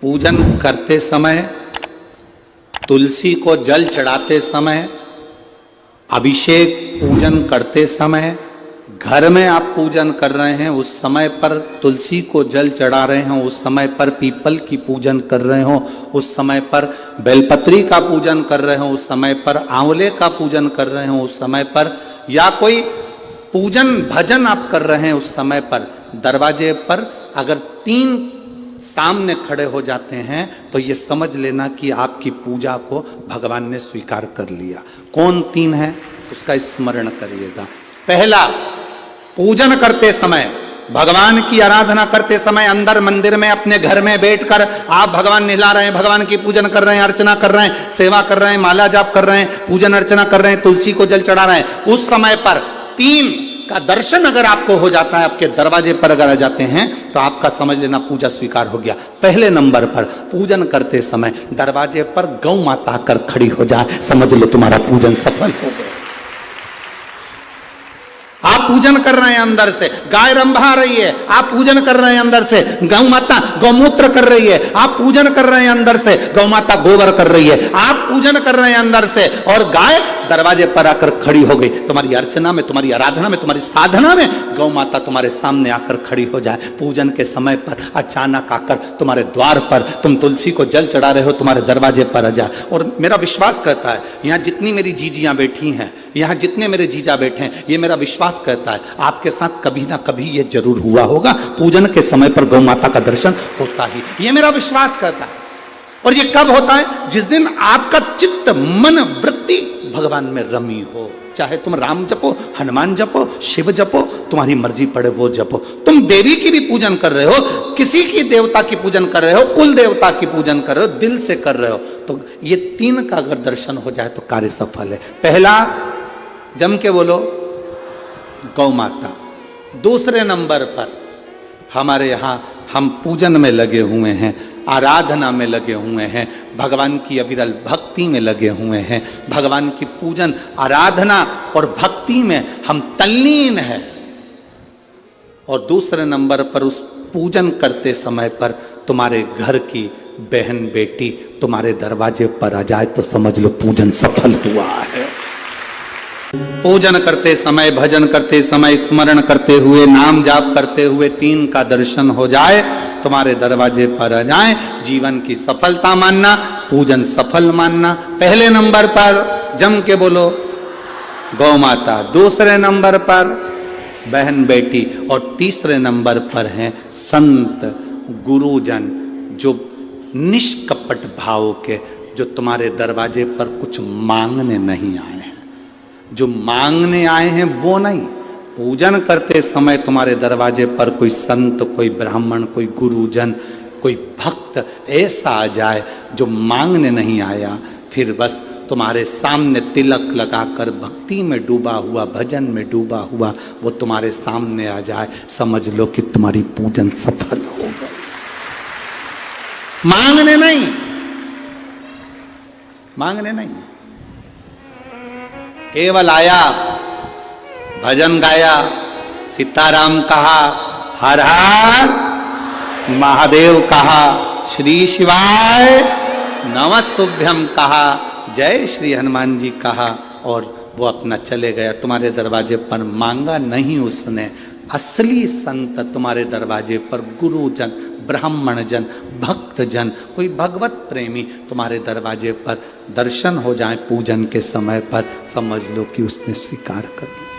पूजन करते समय, तुलसी को जल चढ़ाते समय, अभिषेक पूजन करते समय, घर में आप पूजन कर रहे हैं उस समय पर तुलसी को जल चढ़ा रहे हो, उस समय पर पीपल की पूजन कर रहे हो, उस समय पर बेलपत्री का पूजन कर रहे हो, उस समय पर आंवले का पूजन कर रहे हो, उस समय पर या कोई पूजन भजन आप कर रहे हैं उस समय पर दरवाजे पर अगर 3 सामने खड़े हो जाते हैं तो ये समझ लेना कि आपकी पूजा को भगवान ने स्वीकार कर लिया। कौन 3 है उसका स्मरण करिएगा। पहला, पूजन करते समय, भगवान की आराधना करते समय अंदर मंदिर में अपने घर में बैठकर आप भगवान निला रहे हैं, भगवान की पूजन कर रहे हैं, अर्चना कर रहे हैं, सेवा कर रहे हैं, माला जाप कर रहे हैं, पूजन अर्चना कर रहे हैं, तुलसी को जल चढ़ा रहे हैं, उस समय पर 3 का दर्शन अगर आपको हो जाता है, आपके दरवाजे पर अगर आ जाते हैं तो आपका समझ लेना पूजा स्वीकार हो गया। पहले नंबर पर पूजन करते समय दरवाजे पर गौ माता आकर खड़ी हो जाए, समझ लो तुम्हारा पूजन सफल हो गया। आप पूजन कर रहे हैं अंदर से, गाय रंभा रही है, आप पूजन कर रहे हैं अंदर से, गौ माता गौमूत्र कर रही है, आप पूजन कर रहे हैं अंदर से, गौ माता गोबर कर रही है, आप पूजन कर रहे हैं अंदर से और गाय दरवाजे पर आकर खड़ी हो गई। तुम्हारी अर्चना में, तुम्हारी आराधना में, तुम्हारी साधना में गौ माता तुम्हारे सामने आकर खड़ी हो जाए। पूजन के समय पर अचानक आकर तुम्हारे द्वार पर तुम तुलसी को जल चढ़ा रहे हो, तुम्हारे दरवाजे पर आ जाए। और मेरा विश्वास कहता है, यहाँ जितनी मेरी जीजियां बैठी हैं, यहाँ जितने मेरे जीजा बैठे हैं, ये मेरा विश्वास कहता है आपके साथ कभी ना कभी ये जरूर हुआ होगा, पूजन के समय पर गौ माता का दर्शन होता ही, ये मेरा विश्वास कहता है। और ये कब होता है? जिस दिन आपका चित्त, मन, वृत्ति भगवान में रमी हो। चाहे तुम राम जपो, हनुमान जपो, शिव जपो, तुम्हारी मर्जी पड़े वो जपो। तुम देवी की भी पूजन कर रहे हो, किसी की देवता की पूजन कर रहे हो, कुल देवता की पूजन कर रहे हो, दिल से कर रहे हो, तो ये 3 का अगर दर्शन हो जाए तो कार्य सफल है। पहला, जम के बोलो, गौ माता। दूसरे नंबर पर हमारे यहाँ हम पूजन में लगे हुए हैं, आराधना में लगे हुए हैं, भगवान की अविरल भक्ति में लगे हुए हैं, भगवान की पूजन, आराधना और भक्ति में हम तल्लीन हैं। और दूसरे नंबर पर उस पूजन करते समय पर तुम्हारे घर की बहन बेटी तुम्हारे दरवाजे पर आ जाए तो समझ लो पूजन सफल हुआ है। पूजन करते समय, भजन करते समय, स्मरण करते हुए, नाम जाप करते हुए 3 का दर्शन हो जाए, तुम्हारे दरवाजे पर आ जाए, जीवन की सफलता मानना, पूजन सफल मानना। पहले नंबर पर जम के बोलो गौ माता, दूसरे नंबर पर बहन बेटी और तीसरे नंबर पर हैं संत गुरुजन, जो निष्कपट भाव के, जो तुम्हारे दरवाजे पर कुछ मांगने नहीं आए हैं। जो मांगने आए हैं वो नहीं, पूजन करते समय तुम्हारे दरवाजे पर कोई संत, कोई ब्राह्मण, कोई गुरुजन, कोई भक्त ऐसा आ जाए जो मांगने नहीं आया, फिर बस तुम्हारे सामने तिलक लगाकर भक्ति में डूबा हुआ, भजन में डूबा हुआ वो तुम्हारे सामने आ जाए, समझ लो कि तुम्हारी पूजन सफल हो गई। मांगने नहीं, मांगने नहीं, केवल आया, भजन गाया, सीताराम कहा, हर हर महादेव कहा, श्री शिवाय नमस्तुभ्यम कहा, जय श्री हनुमान जी कहा और वो अपना चले गया। तुम्हारे दरवाजे पर मांगा नहीं उसने। असली संत तुम्हारे दरवाजे पर गुरुजन, ब्राह्मण जन, भक्त जन, कोई भगवत प्रेमी तुम्हारे दरवाजे पर दर्शन हो जाए पूजन के समय पर, समझ लो कि उसने स्वीकार कर लिया।